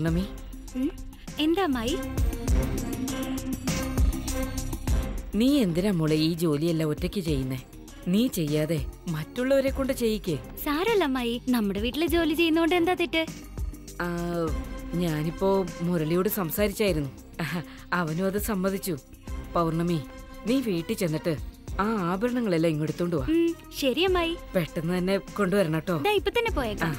പൗർണമി, എന്താ അമ്മായി? നീ എന്തിനാ മോളെ ഈ ജോലിയെല്ലാം ഒറ്റയ്ക്ക് ചെയ്യുന്നേ? നീ ചെയ്യാതെ മറ്റുള്ളവരെ കൊണ്ട് ചെയ്യിക്കേ. സാരല്ല അമ്മായി, നമ്മുടെ വീട്ടില് ജോലി ചെയ്യുന്നോണ്ട് എന്താ തെറ്റ്? ഞാനിപ്പോ മുരളിയോട് സംസാരിച്ചായിരുന്നു. അവനും അത് സമ്മതിച്ചു. പൗർണമി, നീ വീട്ടിൽ ചെന്നിട്ട് ആ ആഭരണങ്ങളെല്ലാം ഇങ്ങെടുത്തോണ്ട് വാ. ശരി അമ്മായി. പെട്ടെന്ന് തന്നെ കൊണ്ടുവരണം കേട്ടോ. ഇപ്പൊ തന്നെ പോയേക്കാം.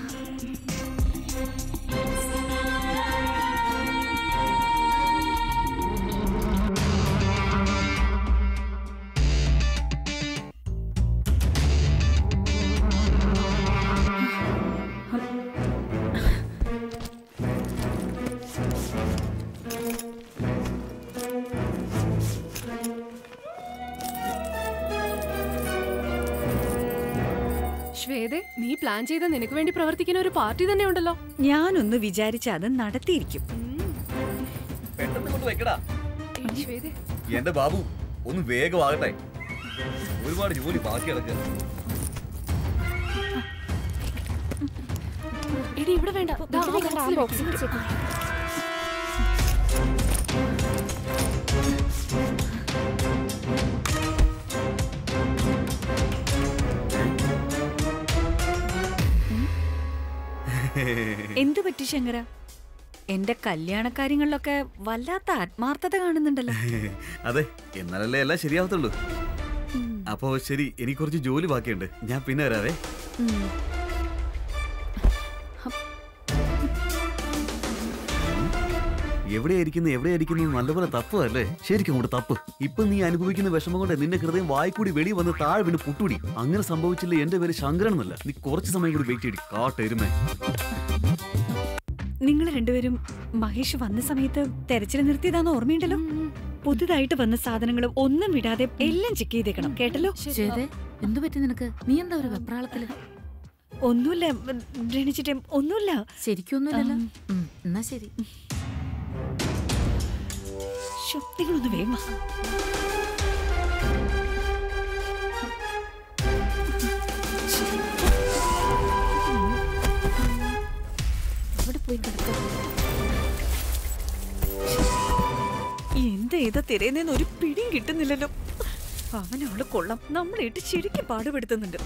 ശ്വേത, നീ പ്ലാൻ ചെയ്ത നിനക്ക് വേണ്ടി പ്രവർത്തിക്കുന്ന ഒരു പാർട്ടി തന്നെ ഉണ്ടല്ലോ. ഞാനൊന്ന് വിചാരിച്ച അത് നടത്തിയിരിക്കും. എന്റെ ബാബു ഒന്ന് വേഗമാകട്ടെ, ഒരുപാട് ജോലി ബാക്കി കിടക്കുക. എടി ഇവിടെ വേണ്ട. എന്തു പറ്റി ശങ്കര? എന്റെ കല്യാണ കാര്യങ്ങളിലൊക്കെ വല്ലാത്ത ആത്മാർത്ഥത കാണുന്നുണ്ടല്ലോ. അതെ, എന്നാലല്ലേ എല്ലാം ശരിയാവത്തുള്ളൂ. അപ്പോ ശരി, എനിക്ക് കുറച്ച് ജോലി ബാക്കിയുണ്ട്, ഞാൻ പിന്നെ വരാവേ. എവിടെയായിരിക്കുന്നു നല്ലപോലെ തപ്പല്ലേ? ശരിക്കും അങ്ങോട്ട് തപ്പ്. ഇപ്പൊ നീ അനുഭവിക്കുന്ന വിഷമം കൊണ്ട് നിന്റെ ഹൃദയം വായിക്കൂടി വെളി വന്ന് താഴെ പിന്നെ പുട്ടുടി. അങ്ങനെ സംഭവിച്ചില്ല. എന്റെ പേര് ശങ്കരൻ എന്നല്ല. നീ കുറച്ച് സമയം കൂടി വെയിറ്റ് ചെയ്തി കാട്ടെരുമേ. നിങ്ങൾ രണ്ടുപേരും മഹേഷ് വന്ന സമയത്ത് തെരച്ചിൽ നിർത്തിയതാന്ന് ഓർമ്മയുണ്ടല്ലോ. പുതുതായിട്ട് വന്ന സാധനങ്ങളും ഒന്നും വിടാതെ എല്ലാം ചെക്ക് ചെയ്തേക്കണം, കേട്ടല്ലോ? എന്തു പറ്റി നിനക്ക്? നീ എന്താ ഒരു വെപ്രാളത്തില്? ഒന്നുമില്ല രണിച്ചിട്ടേ, ഒന്നുമില്ല. ശരിക്കും ഒന്നുമില്ലല്ലോ. എന്നാ ശരി, നിങ്ങളൊന്ന് വേഗം. എന്താ തിരയുന്നേന്ന് ഒരു പിടിയും കിട്ടുന്നില്ലല്ലോ. അവനവള് കൊള്ളാം, നമ്മളിട്ട് ശരിക്കും പാടുപെടുത്തുന്നുണ്ട്.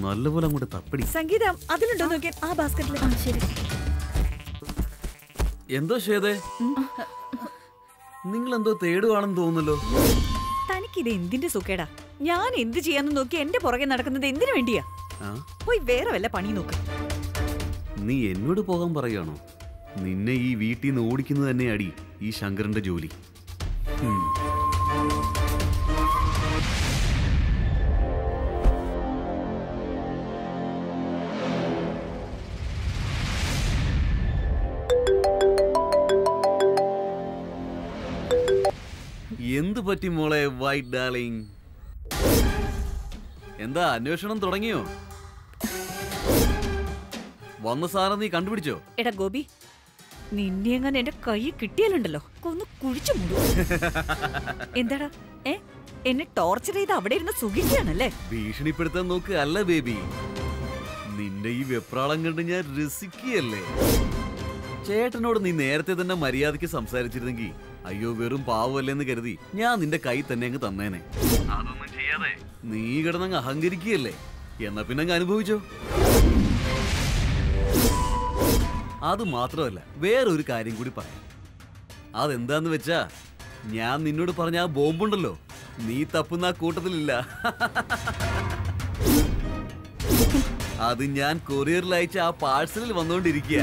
നല്ലപോലെ അങ്ങോട്ട് തപ്പടി. സംഗീത, അതിലുണ്ടോ നോക്കിയാൽ ആ ബാസ്കറ്റിൽ. ശരി. എന്തോ ശ്വേതേ, നിങ്ങൾ എന്തോ തേടുവാണെന്ന് തോന്നുന്നല്ലോ. തനിക്കിത് എന്തിന്റെ സുഖേടാ? ഞാൻ എന്ത് ചെയ്യാന്ന് നോക്കി എന്റെ പുറകെ നടക്കുന്നത് എന്തിനു വേണ്ടിയാ? പോയി വേറെ വല്ല പണി നോക്ക്. നീ എന്നോട് പോകാൻ പറയുകയാണോ? നിന്നെ ഈ വീട്ടിൽ നിന്ന് ഓടിക്കുന്നത് തന്നെ അടി ഈ ശങ്കരന്റെ ജോലി. എന്തു പറ്റി മോളെ വൈറ്റ് ഡാർലിംഗ്? എന്താ അന്വേഷണം തുടങ്ങിയോ? വന്ന സാറെ നീ കണ്ടുപിടിച്ചോ? എടാ ഗോപി, നിന്നെ എങ്ങനെ എന്റെ കൈ കിട്ടിയാലുണ്ടല്ലോ കൊന്ന് കുഴിച്ചു മൂടും. എന്താടാ എന്നെ ടോർച്ചർ ചെയ്ത് അവിടെ ഇരുന്ന് സുഖിക്കുകയാണല്ലേ? ഭീഷണിപ്പെടുത്താൻ നോക്ക് അല്ല ബേബി, നിന്റെ ഈ വെപ്രാളം കണ്ട് ഞാൻ രസിക്കുകയല്ലേ. ചേട്ടനോട് നീ നേരത്തെ തന്നെ മര്യാദയ്ക്ക് സംസാരിച്ചിരുന്നെങ്കിൽ അയ്യോ വെറും പാവല്ലെന്ന് കരുതി ഞാൻ നിന്റെ കൈ തന്നെ അങ്ങ് തന്നേനെ. അതൊന്നും ചെയ്യാതെ നീ കിടന്നങ്ങ് അഹങ്കരിക്കുകയല്ലേ. എന്നാ പിന്നെ അങ്ങ് അനുഭവിച്ചോ. അത് മാത്രമല്ല, വേറൊരു കാര്യം കൂടി പറയാം. അതെന്താന്ന് വെച്ചാ, ഞാൻ നിന്നോട് പറഞ്ഞ ആ ബോംബുണ്ടല്ലോ, നീ തപ്പുന്ന ആ കൂട്ടത്തിലില്ല. അത് ഞാൻ കൊറിയറിൽ അയച്ച ആ പാഴ്സലിൽ വന്നുകൊണ്ടിരിക്കുക.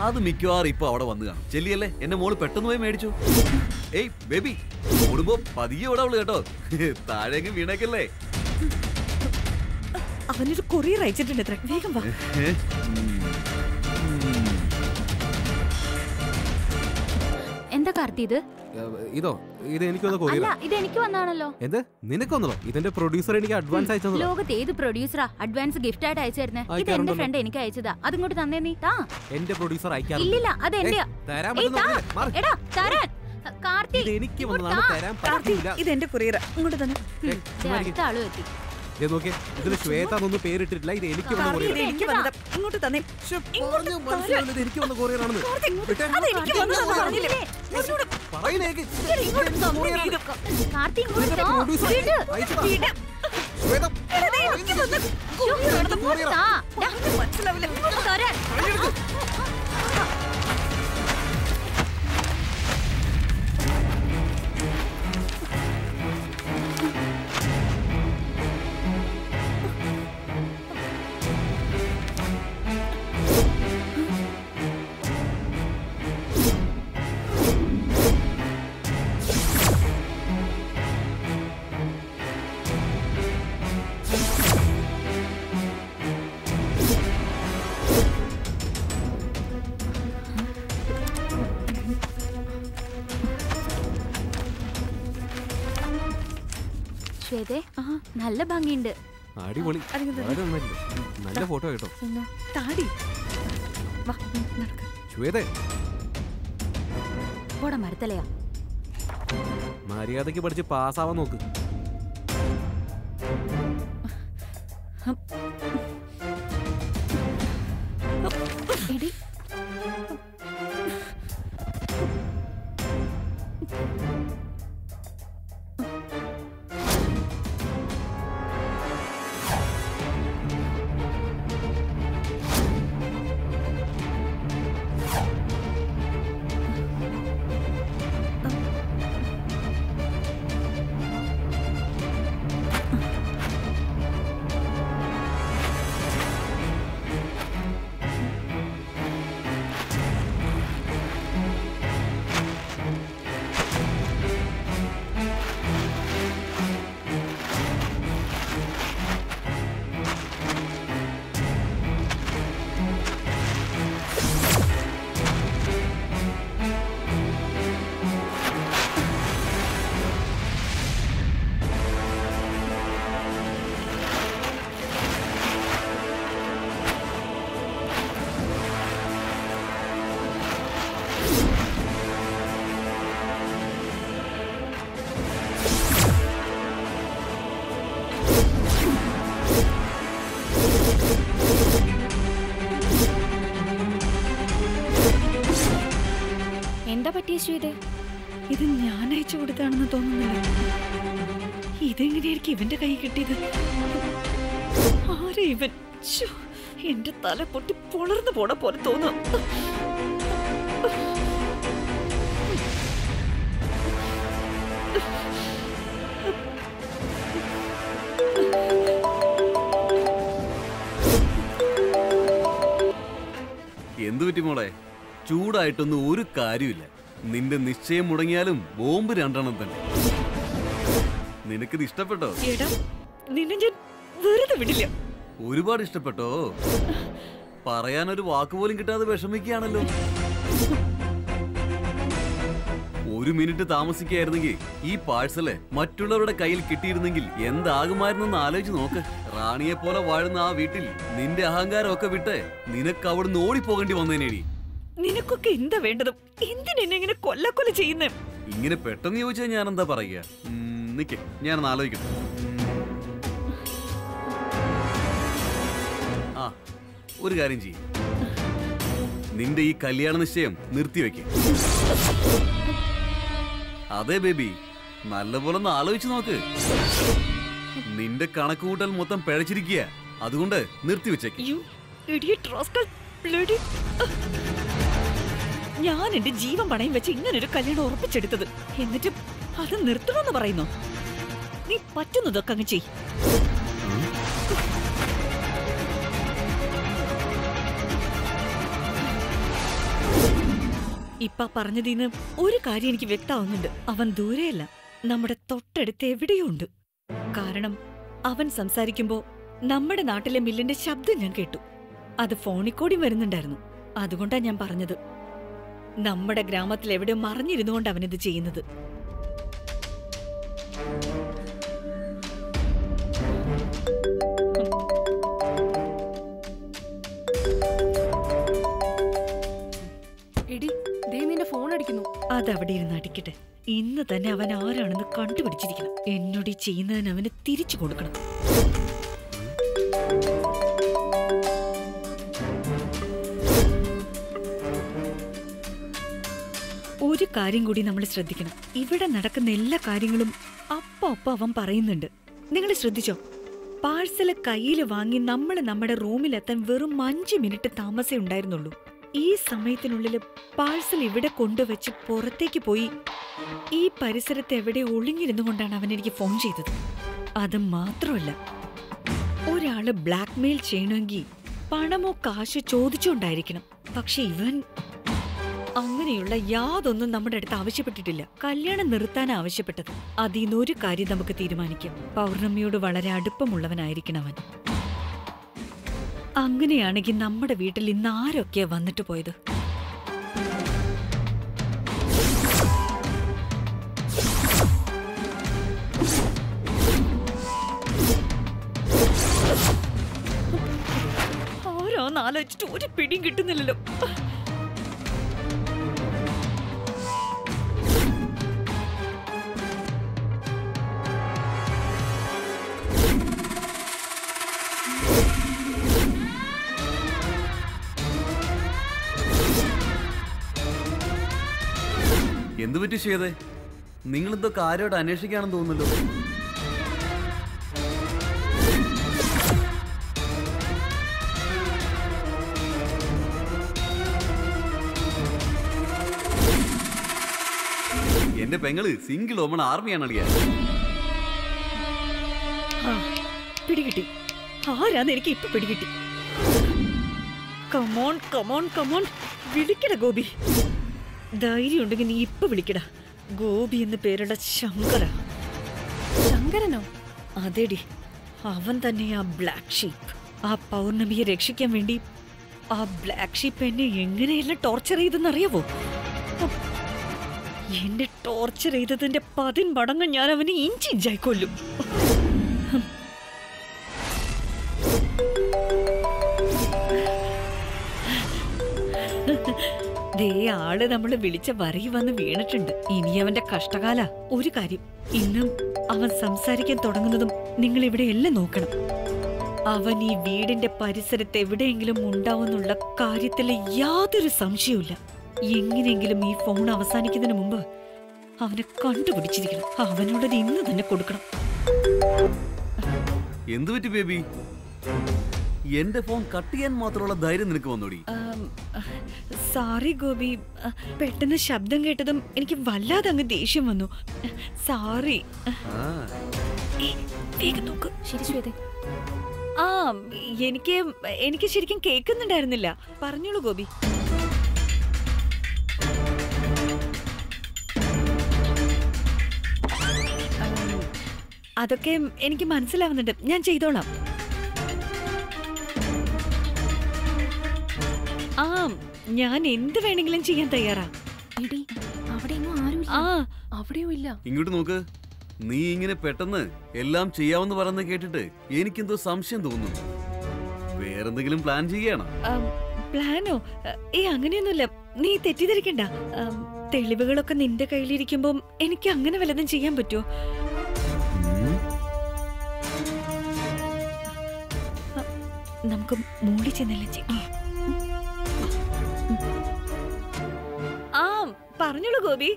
അത് മിക്കവാറും ഇപ്പൊ അവിടെ വന്നു കാണും. ചെല്ലിയല്ലേ, എന്റെ മോള് പെട്ടെന്ന് പോയി മേടിച്ചു. ഏയ് ബേബി, ഓടുമ്പോ പതിയെ ഓടാവള് കേട്ടോ, താഴേക്ക് വീണേക്കല്ലേ. അവനൊരു കൊറിയർ അയച്ചിട്ടുണ്ട്, വേഗം വാ. എന്താ കാർത്തി ഇത്? ഇതോ? ഇത് എനിക്ക് വന്നാണല്ലോ. എന്ത് നിനക്ക് വന്നോ? ഇതിന്റെ പ്രൊഡ്യൂസർ എനിക്ക് അഡ്വാൻസ് അയച്ചത്. ലോകത്ത് ഏത് പ്രൊഡ്യൂസറാ അഡ്വാൻസ് ഗിഫ്റ്റ് ആയിട്ട് അയച്ചിരുന്നേ? ഇത് എന്റെ ഫ്രണ്ട് എനിക്ക് അയച്ചതാ. അതിങ്ങോട്ട് തന്നേ നീ. എന്റെ പ്രൊഡ്യൂസർ അയക്കാറില്ല. ഇല്ലില്ല, അത് എന്റെയാ. എടാ തരാൻ കാർത്തി ഇത് എനിക്ക് വന്നതാണ്, തരാൻ പറ്റില്ല. ഇതെന്റെ കൊറിയറാ, ഇങ്ങോട്ട് തന്നെ. അടുത്ത ആളും എത്തി. ദേ നോക്കിയേ, ഇതിന് ശ്വേത എന്നൊന്നും പേരിട്ടിട്ടില്ല. ഇത് എനിക്ക് വന്ന ഇത് കൊറിയർ. എനിക്ക് വന്നതാ, ഇങ്ങോട്ട് തന്നെ. പറഞ്ഞു മനസ്സിലാവില്ല, ഇത് എനിക്ക് വന്ന കൊറിയർ ആണെന്ന്. വിട്ടേ. അത് എനിക്ക് വന്നതാ പറഞ്ഞില്ലേ? എന്നോട് പറയുന്നേക്ക്. ഇങ്ങോട്ട് തന്നെ ഇത്. കാർത്തി ഇങ്ങോട്ട് താ. പ്രൊഡ്യൂസർ വിട്. അയച്ചതാ. വിട്. ശ്വേത, എടാ, എനിക്ക് വന്ന ഇങ്ങോട്ട് താ. ദാ, മനസ്സിലാവില്ല. ഇങ്ങോട്ട് തരാൻ. ശ്വേതേ, നല്ല ഭംഗിയുണ്ട്. അടിപൊളി. വളരെ നന്നായിട്ടുണ്ട്. നല്ല ഫോട്ടോ കേട്ടോ. താടി വാ, നടക്ക്. ശ്വേതേ, പോടാ മരത്തലയാ. മര്യാദയ്ക്ക് പഠിച്ച് പാസ്സാവാൻ നോക്ക്. എടി എന്താ പറ്റിയ ശ്വേതേ? ഇത് ഞാൻ അയച്ചു കൊടുത്താണെന്ന് തോന്നുന്നില്ല. ഇതെങ്ങനെയായിരിക്കും ഇവന്റെ കൈ കിട്ടിയത്? ആരെ ഇവൻ? ശ്ശോ, എന്റെ തല പൊട്ടി പൊളർന്നു പോണ പോലെ തോന്നാം. എന്തു പറ്റി മോളെ? ചൂടായിട്ടൊന്നും ഒരു കാര്യമില്ല. നിന്റെ നിശ്ചയം മുടങ്ങിയാലും ബോംബ് രണ്ടെണ്ണം തന്നെ. നിനക്കിത് ഇഷ്ടപ്പെട്ടോ? എടാ, നിന്നെ ഞാൻ വെറുതെ വിടില്ല. ഒരുപാട് ഇഷ്ടപ്പെട്ടോ? പറയാനൊരു വാക്കുപോലും കിട്ടാതെ വിഷമിക്കുകയാണല്ലോ. ഒരു മിനിറ്റ് താമസിക്കായിരുന്നെങ്കിൽ ഈ പാഴ്സല് മറ്റുള്ളവരുടെ കയ്യിൽ കിട്ടിയിരുന്നെങ്കിൽ എന്താകുമായിരുന്നെന്ന് ആലോചിച്ച് നോക്ക്. റാണിയെ പോലെ വാഴുന്ന ആ വീട്ടിൽ നിന്റെ അഹങ്കാരമൊക്കെ വിട്ട് നിനക്ക് അവിടുന്ന് ഓടിപ്പോകേണ്ടി വന്നേനേടി. നിനക്കൊക്കെ എന്താ വേണ്ടതും? എന്തിനെന്നെ ഇങ്ങനെ കൊല്ലക്കൊല ചെയ്യുന്നേ? ഇങ്ങനെ പെട്ടെന്ന് ചോദിച്ചാൽ ഞാൻ എന്താ പറയുക? നിക്ക്, ഞാനൊന്ന് ആലോചിക്കട്ടെ. ആ, ഒരു കാര്യം ചെയ്യും. നിന്റെ ഈ കല്യാണ നിശ്ചയം നിർത്തിവെക്കും. അതെ ബേബി, നല്ലപോലെ ഒന്ന് ആലോചിച്ച് നോക്ക്. നിന്റെ കണക്കുകൂട്ടൽ മൊത്തം പിഴച്ചിരിക്കുക. അതുകൊണ്ട് നിർത്തിവെച്ചേക്ക്. ഞാൻ എന്റെ ജീവൻ പണയം വെച്ച് ഇങ്ങനൊരു കല്യാണം ഉറപ്പിച്ചെടുത്തത്, എന്നിട്ട് അത് നിർത്തണമെന്ന് പറയുന്നു. നീ പറ്റുന്നതൊക്കെ അങ്ങ് ചെയ്. ഇപ്പ പറഞ്ഞതിന്ന് ഒരു കാര്യം എനിക്ക് വ്യക്തമാവുന്നുണ്ട്. അവൻ ദൂരെയല്ല, നമ്മുടെ തൊട്ടടുത്ത് എവിടെയോ ഉണ്ട്. കാരണം അവൻ സംസാരിക്കുമ്പോ നമ്മുടെ നാട്ടിലെ മില്ലിന്റെ ശബ്ദം ഞാൻ കേട്ടു. അത് ഫോണിൽ കൂടി വരുന്നുണ്ടായിരുന്നു. അതുകൊണ്ടാ ഞാൻ പറഞ്ഞത്, നമ്മുടെ ഗ്രാമത്തിൽ എവിടെയോ മറിഞ്ഞിരുന്നുകൊണ്ട് അവനിത് ചെയ്യുന്നത്. എടി, ദേ നിന്റെ ഫോൺ അടിക്കുന്നു. അതവിടെ ഇരുന്ന് അടിക്കട്ടെ. ഇന്ന് തന്നെ അവൻ ആരാണെന്ന് കണ്ടുപിടിച്ചിരിക്കണം. എന്നോട് ഈ ചെയ്യുന്നതിന് അവന് തിരിച്ചു കൊടുക്കണം. ഒരു കാര്യം കൂടി നമ്മൾ ശ്രദ്ധിക്കണം. ഇവിടെ നടക്കുന്ന എല്ലാ കാര്യങ്ങളും അപ്പൊ അവൻ പറയുന്നുണ്ട്. നിങ്ങൾ ശ്രദ്ധിച്ചോ? പാഴ്സല് കയ്യിൽ വാങ്ങി നമ്മൾ നമ്മുടെ റൂമിലെത്താൻ വെറും 5 മിനിറ്റ് താമസേ ഉണ്ടായിരുന്നുള്ളൂ. ഈ സമയത്തിനുള്ളിൽ പാഴ്സൽ ഇവിടെ കൊണ്ടുവച്ച് പുറത്തേക്ക് പോയി ഈ പരിസരത്ത് എവിടെ ഒളിഞ്ഞിരുന്നു കൊണ്ടാണ് അവൻ എനിക്ക് ഫോൺ ചെയ്തത്. അത് മാത്രമല്ല, ഒരാള് ബ്ലാക്ക്മെയിൽ ചെയ്യണമെങ്കിൽ പണമോ കാശോ ചോദിച്ചുകൊണ്ടായിരിക്കണം. പക്ഷെ ഇവൻ അങ്ങനെയുള്ള യാതൊന്നും നമ്മുടെ അടുത്ത് ആവശ്യപ്പെട്ടിട്ടില്ല. കല്യാണം നിർത്താൻ ആവശ്യപ്പെട്ടത്. അതിന്ന് ഒരു കാര്യം നമുക്ക് തീരുമാനിക്കാം. പൗർണമിയോട് വളരെ അടുപ്പമുള്ളവനായിരിക്കണം അവൻ. അങ്ങനെയാണെങ്കിൽ നമ്മുടെ വീട്ടിൽ ഇന്ന് ആരൊക്കെയാ വന്നിട്ട് പോയത്? ആരാന്ന് ആലോചിച്ചിട്ട് ഒരു പിടിയും കിട്ടുന്നില്ലല്ലോ. എന്തു പറ്റി ചെയ്തേ? നിങ്ങളെന്തോ കാര്യമായിട്ട് അന്വേഷിക്കാണെന്ന് തോന്നുന്നല്ലോ. എന്റെ പെങ്ങള് സിംഗിൾ ഓമൺ ആർമിയാണ് അളിയാ. പിടികിട്ടി. ആരാന്ന് എനിക്ക് ഇപ്പൊ പിടികിട്ടി. കമോൺ കമോൺ കമോൺ, വിളിക്കട ഗോപി. ധൈര്യം ഉണ്ടെങ്കിൽ നീ ഇപ്പൊ വിളിക്കടാ. ഗോപി എന്ന് പേരുള്ള ശങ്കര. ശങ്കരനോ? അതെടി, അവൻ തന്നെ ആ ബ്ലാക്ക് ഷീപ്പ്. ആ പൗർണമിയെ രക്ഷിക്കാൻ വേണ്ടി ആ ബ്ലാക്ക് ഷീപ്പ് എന്നെ എങ്ങനെയെല്ലാം ടോർച്ചർ ചെയ്തെന്നറിയാവോ? എന്നെ ടോർച്ചർ ചെയ്തതിന്റെ 10 മടങ്ങ് ഞാൻ അവനെ ഇഞ്ചിഞ്ചായി കൊല്ലും. ദേ ആള് നമ്മള് വിളിച്ച വരയി വന്ന് വീണിട്ടുണ്ട്. ഇനി അവന്റെ കഷ്ടകാല. ഒരു കാര്യം, ഇന്നും അവൻ സംസാരിക്കാൻ തുടങ്ങുന്നതും നിങ്ങൾ ഇവിടെ എല്ലാം നോക്കണം. അവൻ ഈ വീടിന്റെ പരിസരത്ത് എവിടെയെങ്കിലും ഉണ്ടാവുന്നുള്ള കാര്യത്തിൽ യാതൊരു സംശയവുമില്ല. എങ്ങനെയെങ്കിലും ഈ ഫോൺ അവസാനിക്കുന്നതിന് മുമ്പ് അവനെ കണ്ടുപിടിച്ചിരിക്കണം. അവനോടത് ഇന്ന് തന്നെ കൊടുക്കണം. എന്തു പറ്റി ബേബി? എന്റെ ഫോൺ കട്ട് ചെയ്യാൻ മാത്രമുള്ള ധൈര്യം നിനക്ക് വന്നോടി? സോറി ഗോപി, പെട്ടെന്ന് ശബ്ദം കേട്ടതും എനിക്ക് വല്ലാതെ അങ്ങ് ദേഷ്യം വന്നു. സോറി. വേഗം നോക്ക്. ശരി ശ്വേത. ആ, എനിക്ക് ശരിക്കും കേൾക്കുന്നുണ്ടായിരുന്നില്ല. പറഞ്ഞോളൂ ഗോപി. അതൊക്കെ എനിക്ക് മനസ്സിലാവുന്നുണ്ട്. ഞാൻ ചെയ്തോളാം. ആ, ഞാൻ എന്ത് വേണമെങ്കിലും ചെയ്യാൻ തയ്യാറാ. അവിടെയും ഇല്ല. ഇങ്ങോട്ട് നോക്ക്. നീ ഇങ്ങനെ പെട്ടെന്ന് എല്ലാം ചെയ്യാമെന്ന് പറയുന്നത് കേട്ടിട്ട് എനിക്കെന്തോ സംശയം തോന്നുന്നു. വേറെന്തെങ്കിലും പ്ലാൻ ചെയ്യണം? പ്ലാനോ? അങ്ങനെയൊന്നുമില്ല. നീ തെറ്റിദ്ധരിക്കണ്ട. തെളിവുകളൊക്കെ നിന്റെ കയ്യിലിരിക്കുമ്പോ എനിക്ക് അങ്ങനെ വല്ലതും ചെയ്യാൻ പറ്റുമോ? നമുക്ക് മൂടി ചെന്നെല്ലാം ചെയ്യാം. ആ, പറഞ്ഞോളൂ ഗോപി.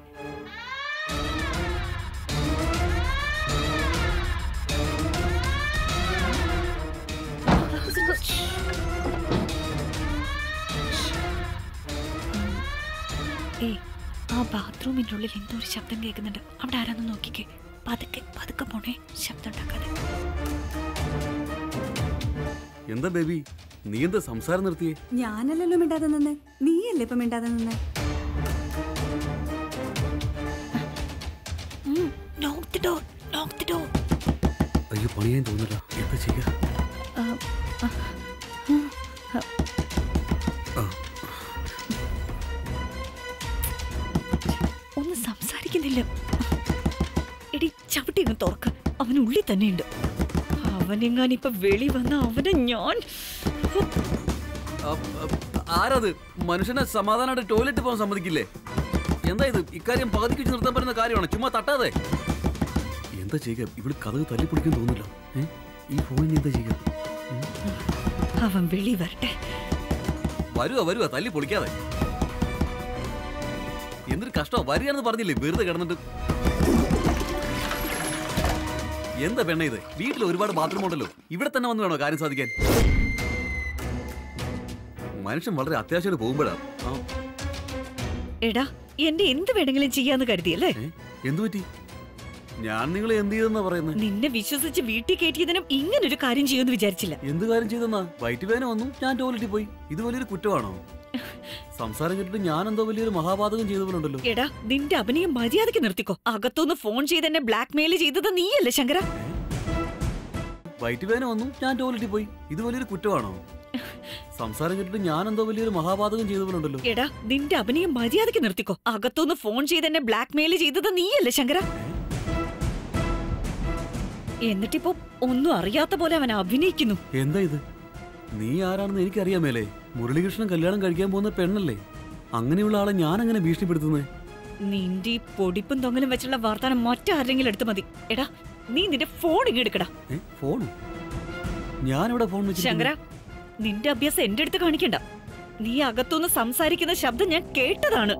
ആ ബാത്റൂമിന്റെ ഉള്ളിൽ എന്തോ ഒരു ശബ്ദം കേൾക്കുന്നുണ്ട്. അവിടെ ആരാന്ന് നോക്കിക്കേ. പതുക്കെ പതുക്കെ പോണേ, ശബ്ദം ഉണ്ടാക്കാതെ. എന്താ ബേബി, നീ എന്താ സംസാരം നിർത്തിയേ? ഞാനല്ലല്ലോ മിണ്ടാതെ നിന്ന്, നീയല്ലേ ഇപ്പൊ മിണ്ടാതെ നിന്ന്. അയ്യോ, പണിയാൻ തോന്നില്ല. എന്താ ചെയ്യാ? ഒന്നും സംസാരിക്കുന്നില്ല. എടി, ചവിട്ടി അങ്ങ് തുറക്ക. അവനുള്ളിൽ തന്നെയുണ്ട്. അവനെങ്ങാനിപ്പൊ വെളി വന്ന അവനെ ഞാൻ... ആരത്? മനുഷ്യനെ സമാധാനമായിട്ട് ടോയ്ലറ്റ് പോകാൻ സമ്മതിക്കില്ലേ? എന്താ ഇത്? ഇക്കാര്യം പകുതിക്ക് വെച്ച് നിർത്താൻ പറ്റുന്ന കാര്യമാണ്. ചുമ്മാ തട്ടാതെ. എന്താ ചെയ്യുക? ഇവിടെ കഥ തല്ലിപ്പൊളിക്കാൻ തോന്നില്ല. ഈ ഫോണിൽ എന്താ ചെയ്യുക? അവൻ വെളി വരട്ടെ. വരുവാ തല്ലി പൊളിക്കാതെ. എന്തൊരു കഷ്ടോ, വരികയാണെന്ന് പറഞ്ഞില്ലേ വെറുതെ കിടന്നിട്ട്. എന്താ പെണ്ണ ഇത്? വീട്ടിൽ ഒരുപാട് ബാത്റൂം ഉണ്ടല്ലോ, ഇവിടെ തന്നെ വന്ന് വേണോ കാര്യം സാധിക്കാൻ? മനുഷ്യൻ വളരെ അത്യാവശ്യമായിട്ട് പോകുമ്പോഴാ. എടാ, എന്റെ എന്ത് വേണമെങ്കിലും ചെയ്യാന്ന് കരുതിയല്ലേ? എന്തു പറ്റി? ഞാൻ നിങ്ങളെ എന്ത് ചെയ്തെന്നാ പറയുന്നത്? നിന്നെ വിശ്വസിച്ച് വീട്ടിൽ കയറ്റിയതിനും ഇങ്ങനൊരു കാര്യം ചെയ്യുമെന്ന് വിചാരിച്ചില്ല. എന്ത് കാര്യം ചെയ്തെന്നാ? വയറ്റുവേദന വന്നു, ഞാൻ ടോയ്ലറ്റിൽ പോയി. ഇത് വലിയൊരു കുറ്റമാണോ? സംസാരം കേട്ടിട്ട് ഞാൻ എന്തോ വലിയൊരു മഹാപാതകം ചെയ്തവരുണ്ടല്ലോ. എടാ, നിന്റെ അഭിനയം മര്യാദയ്ക്ക് നിർത്തിക്കോ. അകത്തുനിന്ന് ഫോൺ ചെയ്ത് എന്നെ ബ്ലാക്ക് മെയിൽ ചെയ്തത് നീയല്ലേ ശങ്കര? വയറ്റുവേദന വന്നു, ഞാൻ ടോയ്ലറ്റിൽ പോയി. ഇത് വലിയൊരു കുറ്റമാണോ? സംസാരം കേട്ടിട്ട് ഞാൻ എന്തോ വലിയൊരു മഹാപാതകം ചെയ്തവരുണ്ടല്ലോ. എടാ, നിന്റെ അഭിനയം മര്യാദയ്ക്ക് നിർത്തിക്കോ. അകത്തുനിന്ന് ഫോൺ ചെയ്ത് എന്നെ ബ്ലാക്ക് മെയിൽ ചെയ്തത് നീയല്ലേ ശങ്കര? എന്നിട്ടിപ്പോ ഒന്നും അറിയാത്ത പോലെ അവൻ അഭിനയിക്കുന്നു. എന്താ ഇത്? നീ ആരാണെന്ന് എനിക്കറിയാമേലേ. മുരളീകൃഷ്ണൻ കല്യാണം കഴിക്കാൻ പോകുന്ന പെണ്ണല്ലേ? അങ്ങനെയുള്ള ആളെ ഞാൻ അങ്ങനെ ഭീഷണിപ്പെടുത്തുന്നേ? നിന്റെ ഈ പൊടിപ്പും തൊങ്ങലും വെച്ചുള്ള വാർത്താനം മറ്റാരെങ്കിലും എടുത്തു മതി. എടാ, നീ നിന്റെ ഫോൺ ഇങ്ങെടുക്കടാ. ഫോൺ? ഞാനിവിടെ ഫോൺ വെച്ചു. ശങ്കര, നിന്റെ അഭ്യാസം എന്റെ അടുത്ത് കാണിക്കണ്ട. നീ അകത്തുനിന്ന് സംസാരിക്കുന്ന ശബ്ദം ഞാൻ കേട്ടതാണ്.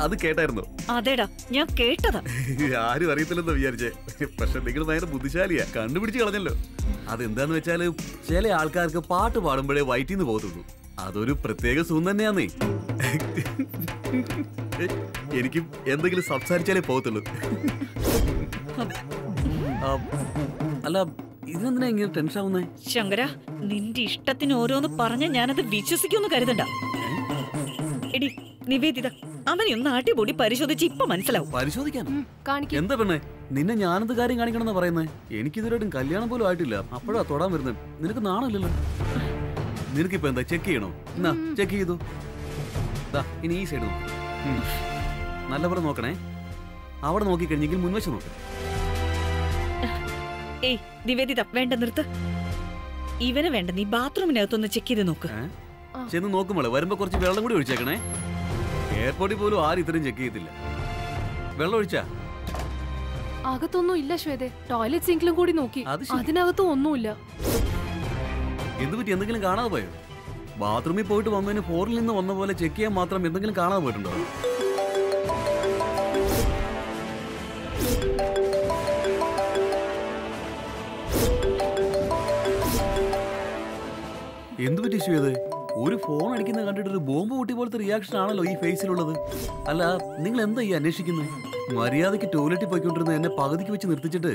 അത് കേട്ടായിരുന്നോ? അതേടാ, ഞാൻ കേട്ടതാ. ആരും അറിയത്തില്ലെന്ന് വിചാരിച്ചേ. പക്ഷെ നിങ്ങൾ ഭയങ്കര ബുദ്ധിശാലിയാ, കണ്ടുപിടിച്ച് കളഞ്ഞല്ലോ. അതെന്താന്ന് വെച്ചാല് ചില ആൾക്കാർക്ക് പാട്ട് പാടുമ്പോഴേ വയറ്റിന്ന് പോകത്തുള്ളൂ. അതൊരു പ്രത്യേക സുഖം തന്നെയാന്നേ. എനിക്ക് എന്തെങ്കിലും സംസാരിച്ചാലേ പോകത്തുള്ളൂ. അല്ല, ഇതെന്തിനാ ഇങ്ങനെ ടെൻഷൻ ആവുന്നേ? ശങ്കര, നിന്റെ ഇഷ്ടത്തിന് ഓരോന്ന് പറഞ്ഞ ഞാനത് വിശ്വസിക്കുമെന്ന് കരുതണ്ട. എടി നിവേദിത, അവനെ ഒന്ന് ആട്ടിപൊടി പരിശോധിച്ച് ഇപ്പൊ മനസ്സിലാവും. പരിശോധിക്കാൻ എന്താ പെണ്ണേ? നിന്നെ ഞാനെന്ത് കാര്യം കാണിക്കണമെന്നാ പറയുന്നേ? എനിക്കിതുവരായിട്ടും കല്യാണം പോലും ആയിട്ടില്ല, അപ്പോഴാ തൊടാൻ വരുന്നത്. നിനക്ക് നാണമില്ലല്ലോ. നിനക്കിപ്പോ എന്താ ചെക്ക് ചെയ്യണോ? എന്നാ ചെക്ക് ചെയ്തു. ഇനി ഈ സൈഡ് നോക്ക്. നല്ലപോലെ നോക്കണേ. അവിടെ നോക്കിക്കഴിഞ്ഞെങ്കിൽ മുൻവശം നോക്ക്. ഏയ് നിവേദിത, വേണ്ട, നിർത്ത്. ഇവനെ വേണ്ട, നീ ബാത്റൂമിനകത്തൊന്ന് ചെക്ക് ചെയ്ത് നോക്ക്. ചെന്ന് നോക്കുമ്പോളെ വരുമ്പോ കുറച്ച് വെള്ളം കൂടി ഒഴിച്ചേക്കണേ. എയർപോർട്ടിൽ പോലും ആരും ഇത്രയും ചെക്ക് ചെയ്തില്ല. വെള്ളം ഒഴിച്ചാ? അകത്തൊന്നും ഇല്ല ശ്വേതേ. ടോയ്ലറ്റ് സിങ്കിലും കൂടി നോക്കി, അതിനകത്തും ഒന്നുമില്ല. എന്ത് പറ്റി? എന്തെങ്കിലും കാണാതെ പോയോ? ബാത്റൂമിൽ പോയിട്ട് വന്നതിന് ഫോറിൽ നിന്ന് വന്ന പോലെ ചെക്ക് ചെയ്യാൻ മാത്രം എന്തെങ്കിലും കാണാതെ പോയിട്ടുണ്ടോ? എന്ത് പറ്റി ശ്വേത? ഒരു ഫോൺ അടിക്കുന്നത് കണ്ടിട്ട് ഒരു ബോംബ് പൊട്ടി പോലത്തെ റിയാക്ഷൻ ആണല്ലോ ഈ ഫേസിലുള്ളത്. അല്ല, നിങ്ങൾ എന്താ ഈ അന്വേഷിക്കുന്നത്? മര്യാദയ്ക്ക് ടോയ്ലറ്റിൽ പോയിക്കൊണ്ടിരുന്ന എന്നെ പകുതിക്ക് വെച്ച് നിർത്തിച്ചിട്ട്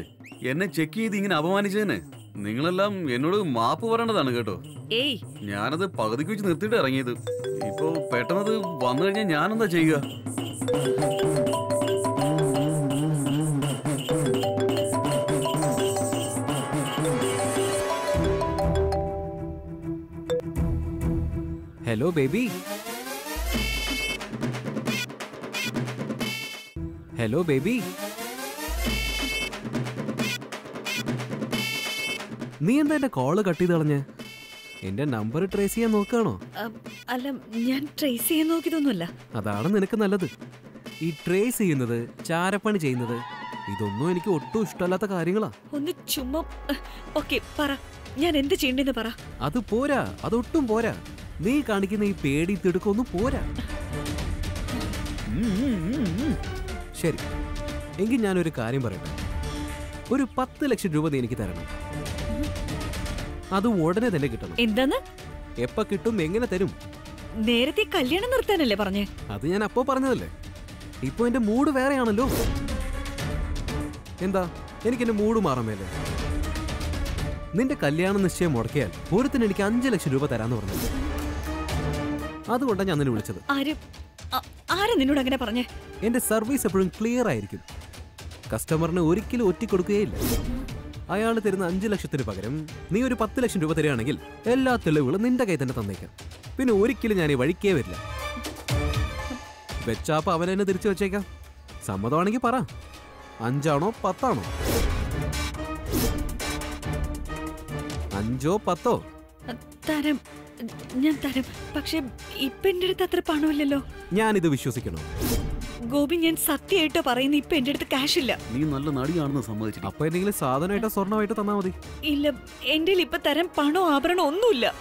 എന്നെ ചെക്ക് ചെയ്ത് ഇങ്ങനെ അപമാനിച്ചതിന് നിങ്ങളെല്ലാം എന്നോട് മാപ്പ് പറയേണ്ടതാണ് കേട്ടോ. ഞാനത് പകുതിക്ക് വെച്ച് നിർത്തിയിട്ട് ഇറങ്ങിയത്. ഇപ്പോ പെട്ടെന്നത് വന്നു കഴിഞ്ഞാൽ ഞാനെന്താ ചെയ്യുക? Hello baby. Hello baby. നീ എന്താ എന്റെ കോള് കട്ട് ചെയ്ത് കളഞ്ഞേ? എന്റെ നമ്പർ ട്രേസ് ചെയ്യാൻ നോക്കുകയാണോ? അല്ല, ഞാൻ ട്രേസ് ചെയ്യാൻ നോക്കിയതൊന്നുമല്ല. അതാണ് നിനക്ക് നല്ലത്. ഈ ട്രേസ് ചെയ്യുന്നത്, ചാരപ്പണി ചെയ്യുന്നത്, ഇതൊന്നും എനിക്ക് ഒട്ടും ഇഷ്ടമല്ലാത്ത കാര്യങ്ങളാ. ഒന്ന് ചുമ്മാ. ഓക്കേ, പറ, ഞാൻ എന്ത് ചെയ്യണ്ടെന്ന് പറ. അത് പോരാ, അതൊട്ടും പോരാ. നീ കാണിക്കുന്ന ഈ പേടി തിടുക്കൊന്നും പോരാ. ശരി, എങ്കിൽ ഞാനൊരു കാര്യം പറയട്ടെ. ഒരു 10 ലക്ഷം രൂപ നീ എനിക്ക് തരണം. അത് ഉടനെ തന്നെ കിട്ടണം. എന്താന്ന്? എപ്പ കിട്ടും, എങ്ങനെ തരും? നേരത്തെ കല്യാണം നിർത്താനല്ലേ പറഞ്ഞേ? അത് ഞാൻ അപ്പോ പറഞ്ഞതല്ലേ. ഇപ്പൊ എന്റെ മൂഡ് വേറെയാണല്ലോ. എന്താ, എനിക്ക് എന്റെ മൂഡ് മാറാമേലേ? നിന്റെ കല്യാണ നിശ്ചയം മുടക്കിയാൽ ഒരുത്തിന് എനിക്ക് 5 ലക്ഷം രൂപ തരാന്ന് പറഞ്ഞു. അതുകൊണ്ടാണ് ഞാൻ നിന്നെ വിളിച്ചത്. ആരാ നിന്നോട് അങ്ങനെ പറഞ്ഞേ? എന്റെ സർവീസ് എപ്പോഴും ക്ലിയർ ആയിരിക്കും. കസ്റ്റമറിന് ഒരിക്കലും ഒറ്റിക്കൊടുക്കുകയില്ല. അയാൾ തരുന്ന 5 ലക്ഷത്തിന് പകരം നീ ഒരു 10 ലക്ഷം രൂപ തരികയാണെങ്കിൽ എല്ലാ തെളിവുകളും നിന്റെ കൈ തന്നെ തന്നേക്കാം. പിന്നെ ഒരിക്കലും ഞാൻ ഈ വഴിക്കേ വരില്ല. വെച്ചാപ്പ അവനെന്നെ തിരിച്ചു വെച്ചേക്കാം. സമ്മതമാണെങ്കിൽ പറ, 5 ആണോ 10 ആണോ? 5 ഓ 10 ഓ? തരം. ഞാൻ തരും. പക്ഷെ ഇപ്പൊ എന്റെ അടുത്ത് അത്ര പണമില്ലല്ലോ. ഞാനിത് വിശ്വസിക്കണോ? ഗോപി, ഞാൻ സത്യമായിട്ടോ പറയുന്നു, ഇപ്പൊ എന്റെ അടുത്ത് ക്യാഷ് ഇല്ല. നീ നല്ല നടിയാണെന്ന് സമ്മതിച്ചിട്ട് അപ്പൊ എന്തെങ്കിലും സാധനമായിട്ടോ സ്വർണ്ണമായിട്ടോ തന്നാ മതി. ഇല്ല, എന്റെ ഇപ്പൊ തരാൻ പണോ ആഭരണോ ഒന്നുമില്ല.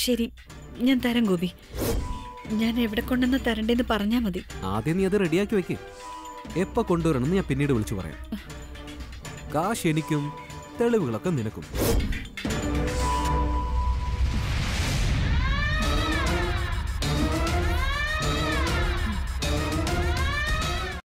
ശരി, ഞാൻ തരാം ഗോപി. ഞാൻ എവിടെ കൊണ്ടെന്ന് തരണ്ടേന്ന് പറഞ്ഞാ മതി. ആദ്യം നീ അത് റെഡിയാക്കി വെക്ക്. എപ്പോ കൊണ്ടുവരണമെന്ന് ഞാൻ പിന്നീട് വിളിച്ചു പറയാം. കാശ് എനിക്കും തെളിവുകളൊക്കെ നിനക്കും.